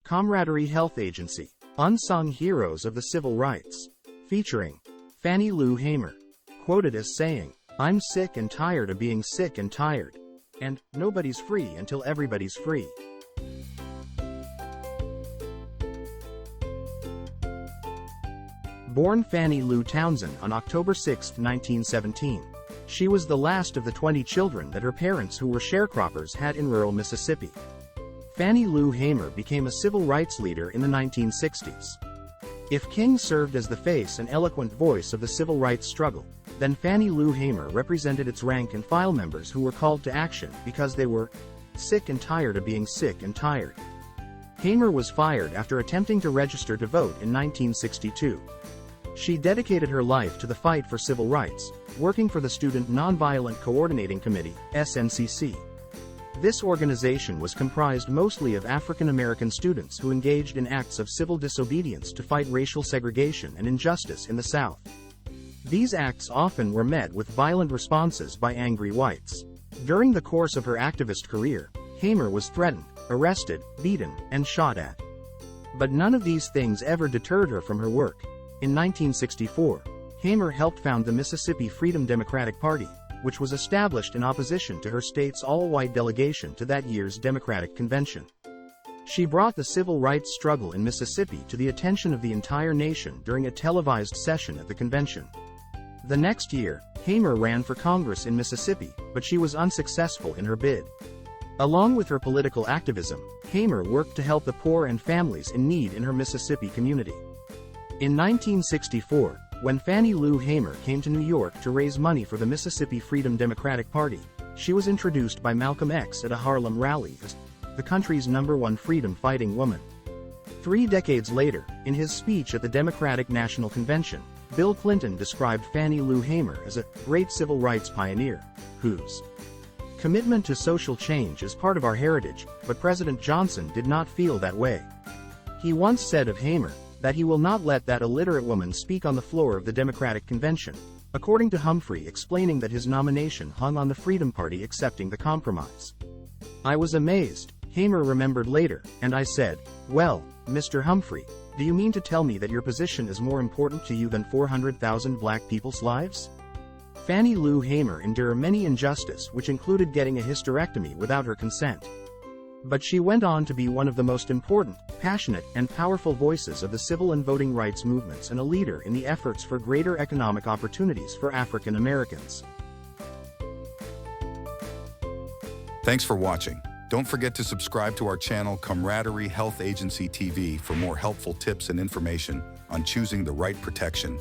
Camaraderie Health Agency, Unsung Heroes of the Civil Rights, featuring Fannie Lou Hamer, quoted as saying, "I'm sick and tired of being sick and tired," and "Nobody's free until everybody's free." Born Fannie Lou Townsend on October 6, 1917, she was the last of the 20 children that her parents, who were sharecroppers, had in rural Mississippi. Fannie Lou Hamer became a civil rights leader in the 1960s. If King served as the face and eloquent voice of the civil rights struggle, then Fannie Lou Hamer represented its rank-and-file members who were called to action because they were sick and tired of being sick and tired. Hamer was fired after attempting to register to vote in 1962. She dedicated her life to the fight for civil rights, working for the Student Nonviolent Coordinating Committee, SNCC. This organization was comprised mostly of African American students who engaged in acts of civil disobedience to fight racial segregation and injustice in the South. These acts often were met with violent responses by angry whites. During the course of her activist career, Hamer was threatened, arrested, beaten, and shot at. But none of these things ever deterred her from her work. In 1964, Hamer helped found the Mississippi Freedom Democratic Party, which was established in opposition to her state's all-white delegation to that year's Democratic Convention. She brought the civil rights struggle in Mississippi to the attention of the entire nation during a televised session at the convention. The next year, Hamer ran for Congress in Mississippi, but she was unsuccessful in her bid. Along with her political activism, Hamer worked to help the poor and families in need in her Mississippi community. In 1964, when Fannie Lou Hamer came to New York to raise money for the Mississippi Freedom Democratic Party, she was introduced by Malcolm X at a Harlem rally as the country's #1 freedom-fighting woman. 3 decades later, in his speech at the Democratic National Convention, Bill Clinton described Fannie Lou Hamer as a great civil rights pioneer, whose commitment to social change is part of our heritage, but President Johnson did not feel that way. He once said of Hamer that he will not let that illiterate woman speak on the floor of the Democratic Convention, according to Humphrey, explaining that his nomination hung on the Freedom Party accepting the compromise. "I was amazed," Hamer remembered later, "and I said, 'Well, Mr. Humphrey, do you mean to tell me that your position is more important to you than 400,000 black people's lives?'" Fannie Lou Hamer endured many injustices, which included getting a hysterectomy without her consent. But she went on to be one of the most important, passionate, and powerful voices of the civil and voting rights movements and a leader in the efforts for greater economic opportunities for African Americans. Thanks for watching. Don't forget to subscribe to our channel Camaraderie Health Agency TV for more helpful tips and information on choosing the right protection.